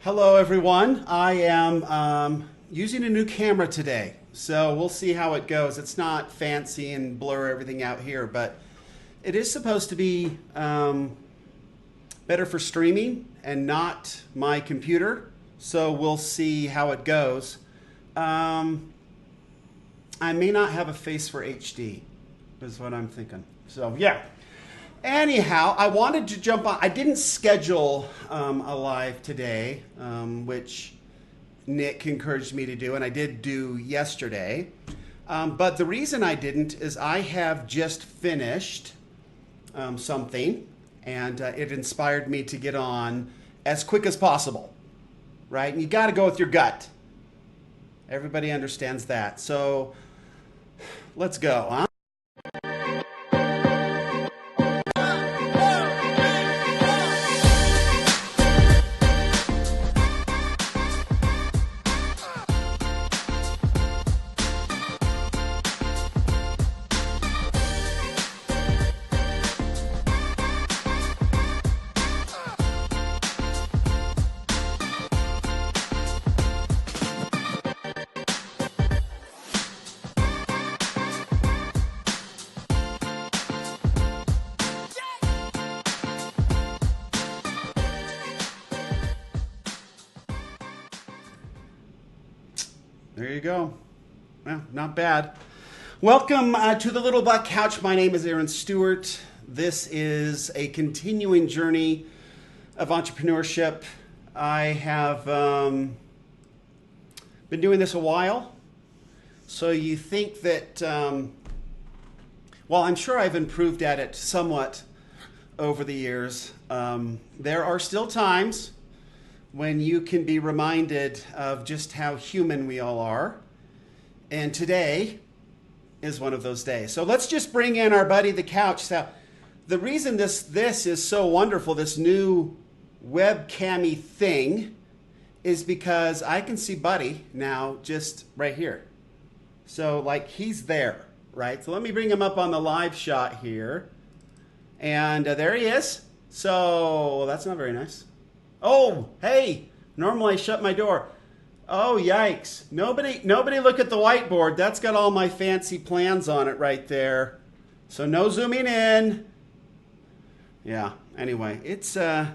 Hello, everyone. I am using a new camera today, so we'll see how it goes. It's not fancy and blur everything out here, but it is supposed to be better for streaming and not my computer, so we'll see how it goes. I may not have a face for HD, is what I'm thinking. So, yeah. Anyhow, I wanted to jump on. I didn't schedule a live today, which Nick encouraged me to do, and I did do yesterday. But the reason I didn't is I have just finished something, and it inspired me to get on as quick as possible, right? And you got to go with your gut. Everybody understands that. So let's go, huh? There you go. Well, not bad. Welcome to the Little Black Couch. My name is Aaron Stewart. This is a continuing journey of entrepreneurship. I have been doing this a while. So you think that, well, I'm sure I've improved at it somewhat over the years. There are still times when you can be reminded of just how human we all are. And today is one of those days. So let's just bring in our buddy, the couch. So the reason this is so wonderful, this new webcammy thing, is because I can see Buddy now just right here. So like he's there, right? So let me bring him up on the live shot here. And there he is. So that's not very nice. Oh, hey, normally I shut my door. Oh, yikes. Nobody look at the whiteboard. That's got all my fancy plans on it right there. So no zooming in. Yeah, anyway, it's, yeah,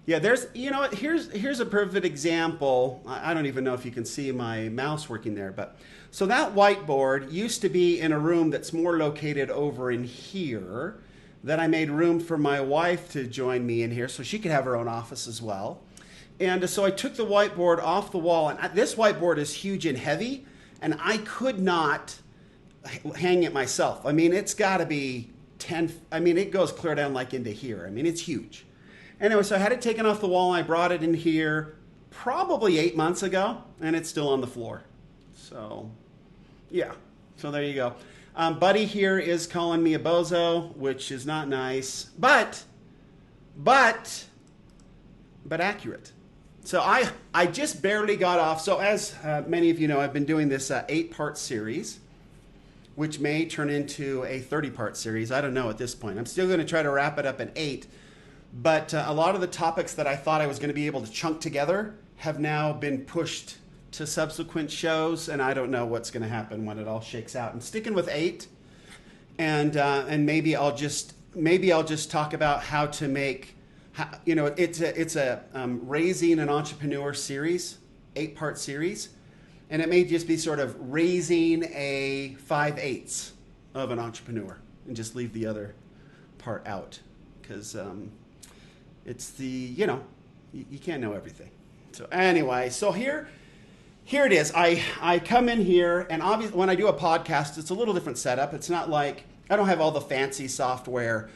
there's, you know what, here's a perfect example. I don't even know if you can see my mouse working there, but so that whiteboard used to be in a room that's more located over in here. Then I made room for my wife to join me in here so she could have her own office as well. And so I took the whiteboard off the wall, and this whiteboard is huge and heavy, and I could not hang it myself. I mean, it's got to be 10, I mean, it goes clear down like into here. I mean, it's huge. Anyway, so I had it taken off the wall, and I brought it in here probably 8 months ago, and it's still on the floor. So, yeah, so there you go. Buddy here is calling me a bozo, which is not nice, but accurate. So I just barely got off. So as many of you know, I've been doing this 8-part series, which may turn into a 30-part series. I don't know at this point. I'm still going to try to wrap it up in 8. But a lot of the topics that I thought I was going to be able to chunk together have now been pushed to subsequent shows, and I don't know what's going to happen when it all shakes out. I'm sticking with 8, and maybe I'll just talk about how to make, you know, it's a raising an entrepreneur series, 8-part series, and it may just be sort of raising a 5/8 of an entrepreneur, and just leave the other part out because it's the, you know, you can't know everything. So anyway, so here it is. I come in here, and obviously when I do a podcast, it's a little different setup. It's not like, I don't have all the fancy software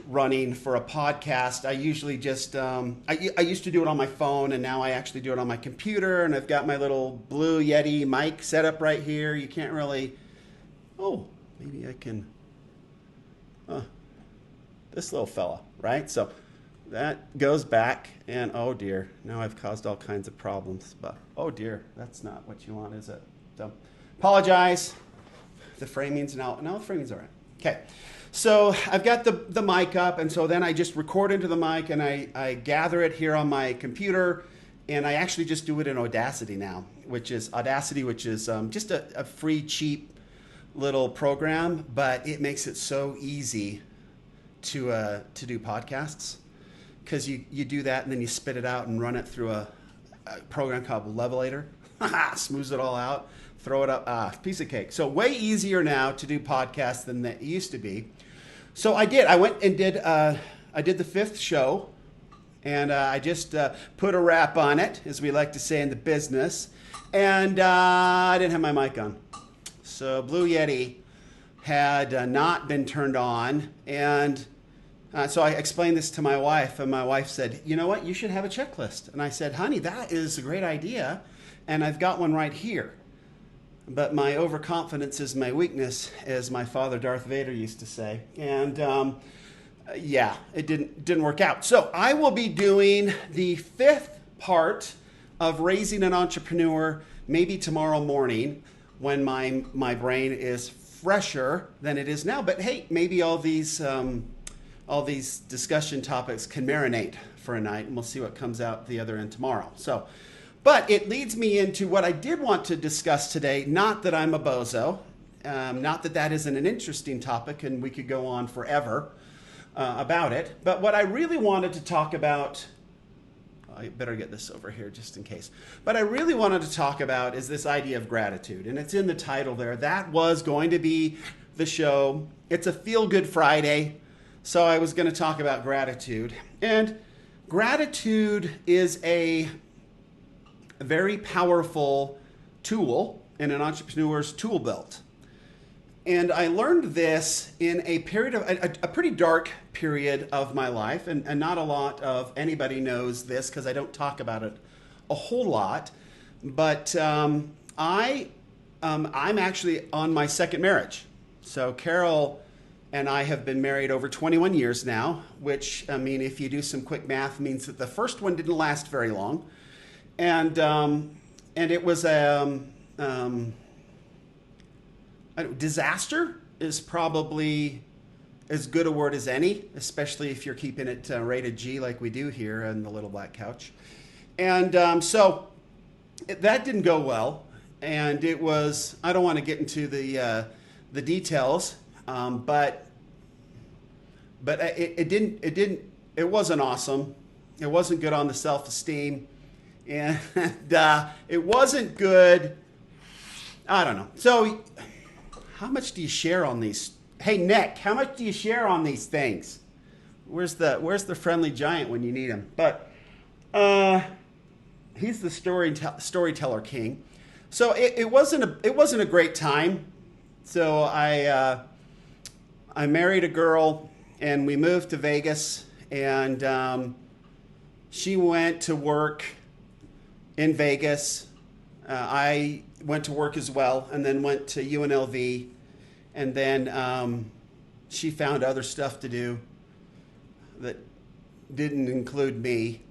running for a podcast. I usually just, I used to do it on my phone, and now I actually do it on my computer, and I've got my little Blue Yeti mic set up right here. You can't really, oh, maybe I can, this little fella, right? So that goes back, and oh dear, now I've caused all kinds of problems, but oh dear, that's not what you want, is it? So apologize. The framing's now, no, the framing's all right. Okay, So I've got the mic up, and so then I just record into the mic, and I gather it here on my computer, and I actually just do it in Audacity now, which is just a free, cheap little program, but it makes it so easy to do podcasts, because you do that and then you spit it out and run it through a program called Levelator. Smooths it all out, throw it up, piece of cake. So way easier now to do podcasts than it used to be. So I went and did the 5th show, and I just put a wrap on it, as we like to say in the business, and I didn't have my mic on. So Blue Yeti had not been turned on, and so I explained this to my wife, and my wife said, you know what, you should have a checklist. And I said, honey, that is a great idea, and I've got one right here. But my overconfidence is my weakness, as my father Darth Vader used to say. And it didn't work out. So I will be doing the 5th part of Raising an Entrepreneur maybe tomorrow morning, when my brain is fresher than it is now. But hey, maybe all these discussion topics can marinate for a night, and we'll see what comes out the other end tomorrow. But it leads me into what I did want to discuss today. Not that I'm a bozo, not that isn't an interesting topic, and we could go on forever about it. But what I really wanted to talk about, I better get this over here just in case. But I really wanted to talk about is this idea of gratitude, and it's in the title there. That was going to be the show. It's a feel-good Friday, so I was going to talk about gratitude. And gratitude is a very powerful tool in an entrepreneur's tool belt. And I learned this in a period of a pretty dark period of my life, and not a lot of anybody knows this because I don't talk about it a whole lot. But I'm actually on my 2nd marriage. So Carol and I have been married over 21 years now, which, I mean, if you do some quick math, means that the first one didn't last very long. And it was disaster is probably as good a word as any, especially if you're keeping it rated G like we do here on the Little Black Couch. And so that didn't go well. And it was, I don't want to get into the details, but it wasn't awesome. It wasn't good on the self-esteem. And it wasn't good. I don't know. So how much do you share on these? Hey, Nick, how much do you share on these things? Where's the friendly giant when you need him? But he's the storyteller king. So it wasn't a great time. So I married a girl, and we moved to Vegas, and she went to work in Vegas. I went to work as well, and then went to UNLV, and then she found other stuff to do that didn't include me,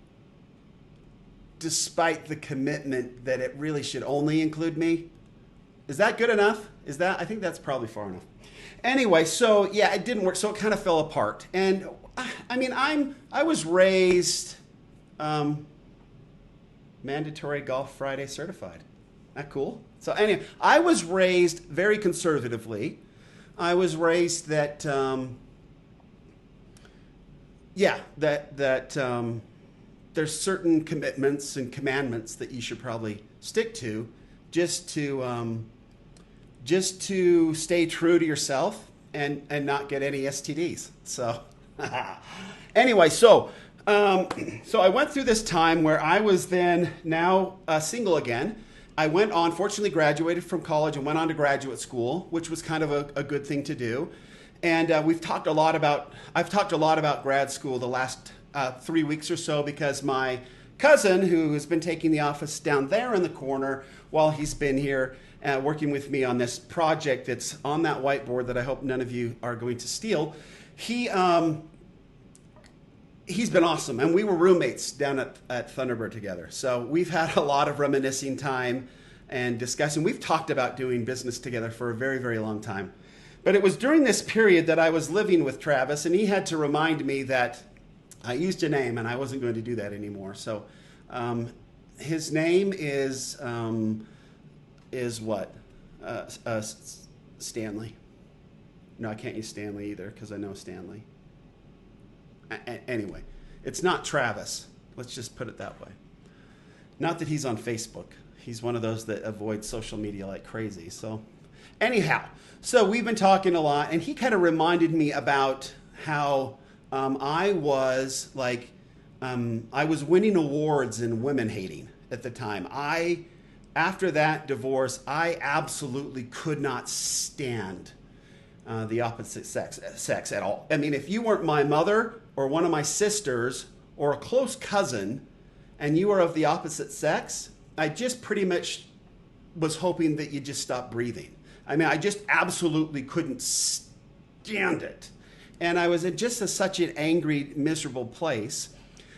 despite the commitment that it really should only include me. Is that good enough? I think that's probably far enough. Anyway, so yeah, it didn't work, so it kind of fell apart. And I mean, I was raised mandatory Golf Friday certified. That cool? So anyway, I was raised very conservatively. I was raised that there's certain commitments and commandments that you should probably stick to, just to stay true to yourself and not get any STDs. So anyway, so I went through this time where I was then now single again. I went on, fortunately graduated from college and went on to graduate school, which was kind of a good thing to do. And I've talked a lot about grad school the last 3 weeks or so, because my cousin, who has been taking the office down there in the corner while he's been here working with me on this project that's on that whiteboard that I hope none of you are going to steal, he's been awesome. And we were roommates down at Thunderbird together. So we've had a lot of reminiscing time and discussing. We've talked about doing business together for a very, very long time. But it was during this period that I was living with Travis, and he had to remind me that I used a name, and I wasn't going to do that anymore. So his name is what? Stanley. No, I can't use Stanley either because I know Stanley. Anyway, it's not Travis. Let's just put it that way. Not that he's on Facebook. He's one of those that avoid social media like crazy. So anyhow, so we've been talking a lot, and he kind of reminded me about how I was winning awards in women hating at the time. After that divorce, I absolutely could not stand the opposite sex at all. I mean, if you weren't my mother or one of my sisters or a close cousin, and you were of the opposite sex, I just pretty much was hoping that you just stop breathing. I mean, I just absolutely couldn't stand it. And I was in just such an angry, miserable place.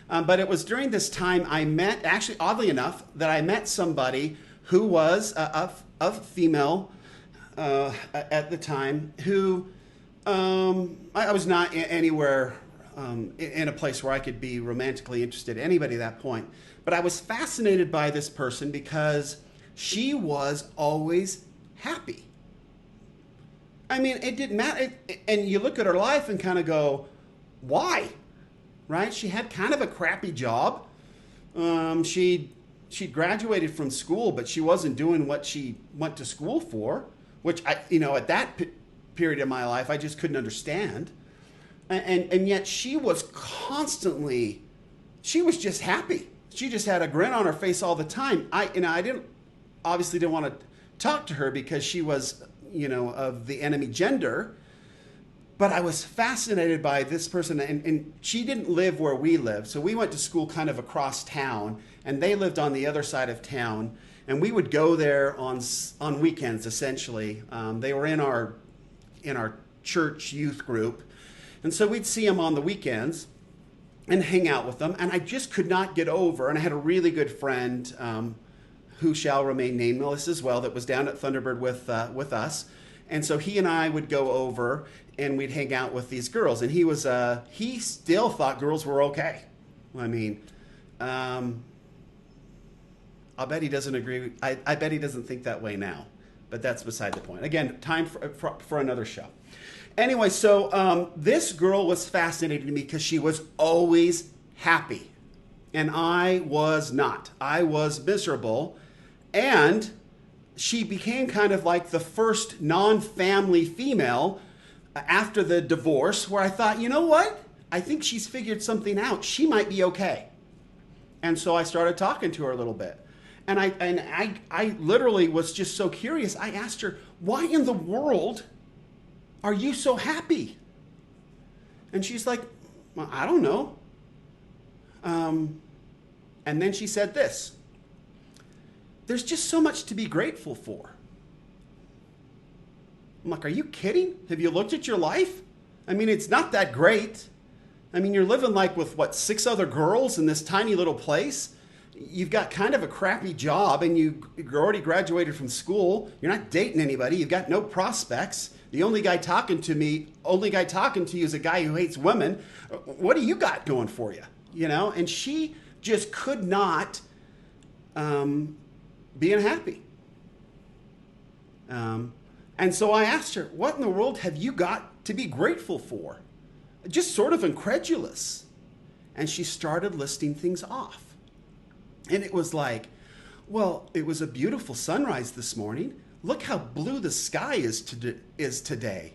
But it was during this time I met, actually oddly enough, that I met somebody who was a female at the time who I was not anywhere in a place where I could be romantically interested in anybody at that point. But I was fascinated by this person because she was always happy. I mean, it didn't matter. And you look at her life and kind of go, why? Right? She had kind of a crappy job. She'd graduated from school, but she wasn't doing what she went to school for, which at that period of my life, I just couldn't understand. And yet she was she was just happy. She just had a grin on her face all the time. I didn't want to talk to her because she was, of the enemy gender. But I was fascinated by this person, and she didn't live where we lived. So we went to school kind of across town, and they lived on the other side of town. And we would go there on weekends, essentially. They were in our church youth group. And so we'd see them on the weekends and hang out with them. And I just could not get over, and I had a really good friend who shall remain nameless as well, that was down at Thunderbird with us. And so he and I would go over and we'd hang out with these girls. And he still thought girls were okay. I mean, I'll bet he doesn't agree. I bet he doesn't think that way now. But that's beside the point. Again, time for another show. Anyway, so this girl was fascinating to me because she was always happy. And I was not. I was miserable. And she became kind of like the first non-family female after the divorce where I thought, you know what? I think she's figured something out. She might be okay. And so I started talking to her a little bit. And I literally was just so curious. I asked her, why in the world are you so happy? And she's like, well, I don't know. And then she said this: there's just so much to be grateful for. I'm like, are you kidding? Have you looked at your life? I mean, it's not that great. I mean, you're living like with 6 other girls in this tiny little place. You've got kind of a crappy job, and you're already graduated from school. You're not dating anybody. You've got no prospects. The only guy talking to you is a guy who hates women. What do you got going for you? And she just could not be unhappy. And so I asked her, what in the world have you got to be grateful for? Just sort of incredulous. And she started listing things off. And it was like, well, it was a beautiful sunrise this morning. Look how blue the sky is today.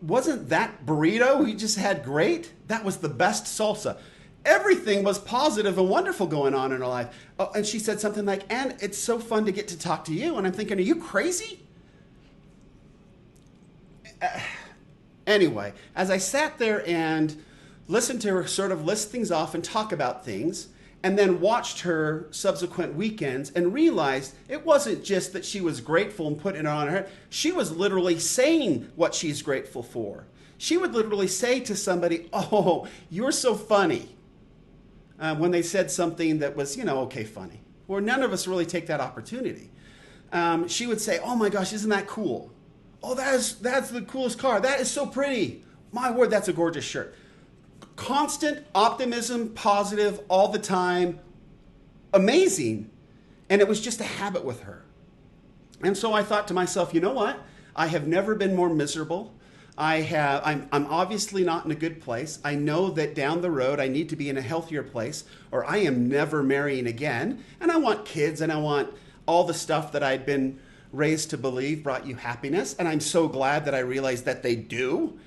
Wasn't that burrito we just had great? That was the best salsa. Everything was positive and wonderful going on in her life. Oh, and she said something like, and it's so fun to get to talk to you. And I'm thinking, are you crazy? Anyway, as I sat there and listened to her sort of list things off and talk about things, and then watched her subsequent weekends and realized it wasn't just that she was grateful and putting it on her head. She was literally saying what she's grateful for. She would literally say to somebody, oh, you're so funny. When they said something that was, okay, funny. Or none of us really take that opportunity. She would say, oh my gosh, isn't that cool? Oh, that's the coolest car. That is so pretty. My word, that's a gorgeous shirt. Constant optimism, positive all the time, amazing. And it was just a habit with her. And so I thought to myself, you know what? I have never been more miserable. I'm obviously not in a good place. I know that down the road I need to be in a healthier place, or I am never marrying again. And I want kids, and I want all the stuff that I'd been raised to believe brought you happiness. And I'm so glad that I realized that they do,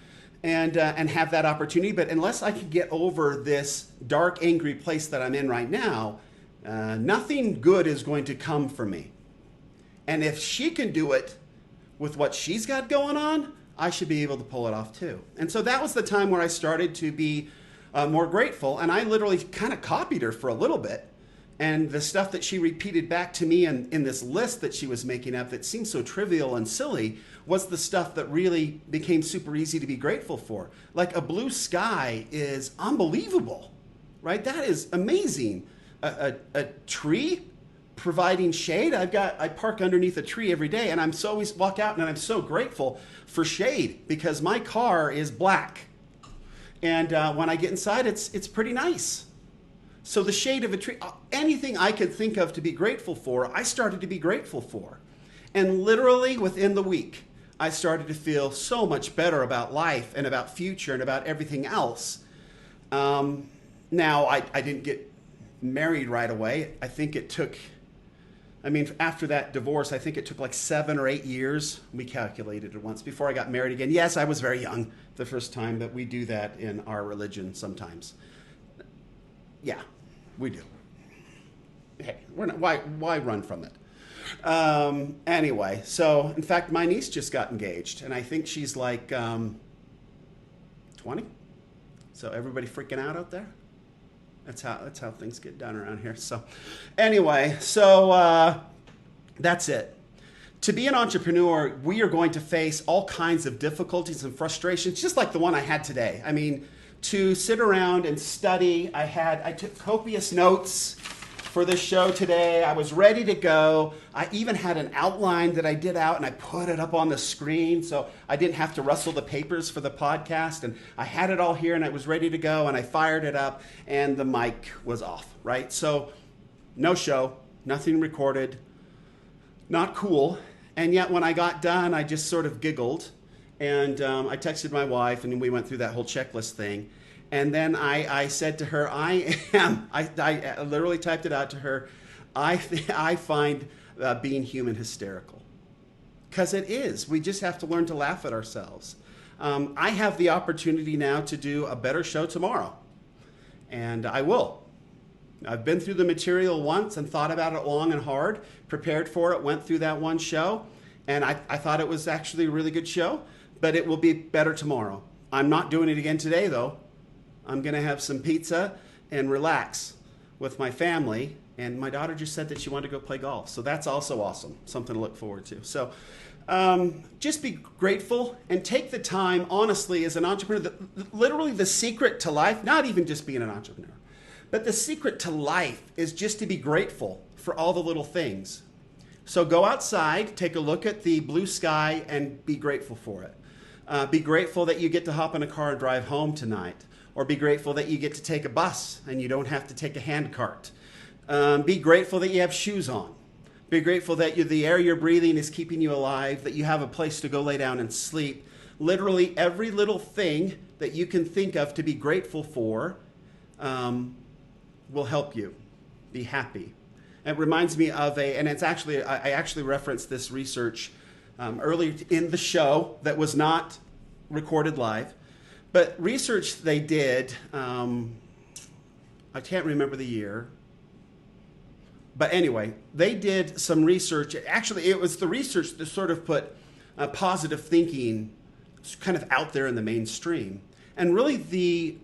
and have that opportunity. But unless I can get over this dark, angry place that I'm in right now, nothing good is going to come for me. And if she can do it with what she's got going on, I should be able to pull it off too. And so that was the time where I started to be more grateful. And I literally kind of copied her for a little bit. And the stuff that she repeated back to me in this list that she was making up that seemed so trivial and silly was the stuff that really became super easy to be grateful for. Like a blue sky is unbelievable, right? That is amazing. A tree providing shade. I park underneath a tree every day, and always walk out, and I'm so grateful for shade because my car is black, and when I get inside, it's pretty nice. So the shade of a tree, anything I could think of to be grateful for, I started to be grateful for, and literally within the week, I started to feel so much better about life and about future and about everything else. Now I didn't get married right away. I think it took. After that divorce, I think it took like 7 or 8 years. We calculated it once before I got married again. Yes, I was very young the first time, but we do that in our religion sometimes. Yeah, we do. Hey, we're not, why run from it? Anyway, so in fact, my niece just got engaged, and I think she's like 20. So everybody freaking out there? That's how things get done around here. So anyway, that's it. To be an entrepreneur, we are going to face all kinds of difficulties and frustrations, just like the one I had today. To sit around and study, I took copious notes for this show today. I was ready to go. I even had an outline that I did out, and I put it up on the screen so I didn't have to rustle the papers for the podcast. And I had it all here, and I was ready to go, and I fired it up, and the mic was off, right? So no show, nothing recorded, not cool. And yet when I got done, I just sort of giggled, and I texted my wife, and we went through that whole checklist thing. And then I said to her, I literally typed it out to her, I find being human hysterical. Because it is. We just have to learn to laugh at ourselves. I have the opportunity now to do a better show tomorrow. And I will. I've been through the material once and thought about it long and hard, prepared for it, went through that one show, and I thought it was actually a really good show, but it will be better tomorrow. I'm not doing it again today, though. I'm going to have some pizza and relax with my family. And my daughter just said that she wanted to go play golf. So that's also awesome, something to look forward to. So just be grateful and take the time, honestly, as an entrepreneur. Literally the secret to life, not even just being an entrepreneur, but the secret to life is just to be grateful for all the little things. So go outside, take a look at the blue sky, and be grateful for it. Be grateful that you get to hop in a car and drive home tonight. Or be grateful that you get to take a bus and you don't have to take a hand cart. Be grateful that you have shoes on. Be grateful that the air you're breathing is keeping you alive, that you have a place to go lay down and sleep. Literally every little thing that you can think of to be grateful for will help you be happy. It reminds me of and it's actually, I actually referenced this research earlier in the show that was not recorded live. But research they did, I can't remember the year. But anyway, they did some research. Actually, it was the research that sort of put positive thinking kind of out there in the mainstream. And really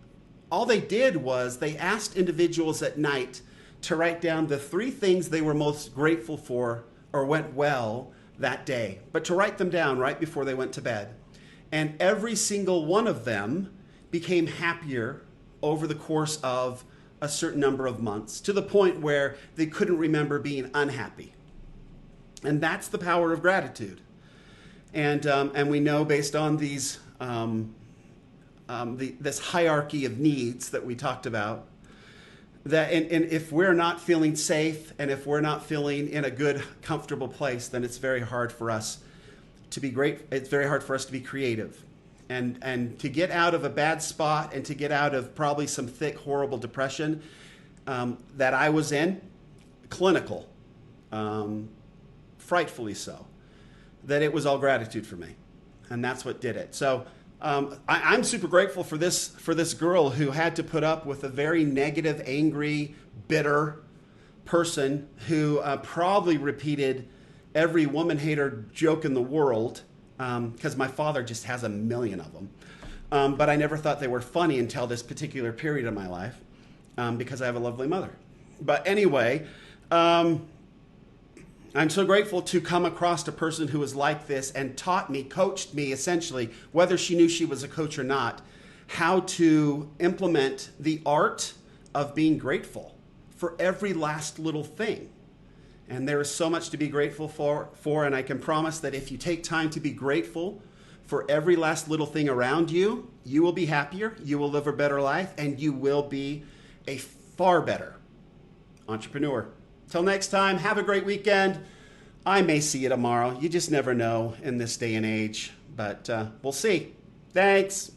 all they did was they asked individuals at night to write down the 3 things they were most grateful for or went well that day. But to write them down right before they went to bed. And every single one of them became happier over the course of a certain number of months, to the point where they couldn't remember being unhappy. And that's the power of gratitude. And we know based on these this hierarchy of needs that we talked about, that and if we're not feeling safe and if we're not feeling in a good, comfortable place, then it's very hard for us to be great. It's very hard for us to be creative, and to get out of a bad spot and to get out of probably some thick, horrible depression that I was in, clinical, frightfully so, that it was all gratitude for me, and that's what did it. So I'm super grateful for this girl who had to put up with a very negative, angry, bitter person who probably repeated every woman hater joke in the world, because my father just has a million of them. But I never thought they were funny until this particular period of my life, because I have a lovely mother. But anyway, I'm so grateful to come across a person who was like this and taught me, coached me essentially, whether she knew she was a coach or not, how to implement the art of being grateful for every last little thing. And there is so much to be grateful for, and I can promise that if you take time to be grateful for every last little thing around you, you will be happier, you will live a better life, and you will be a far better entrepreneur. Till next time, have a great weekend. I may see you tomorrow. You just never know in this day and age, but we'll see. Thanks.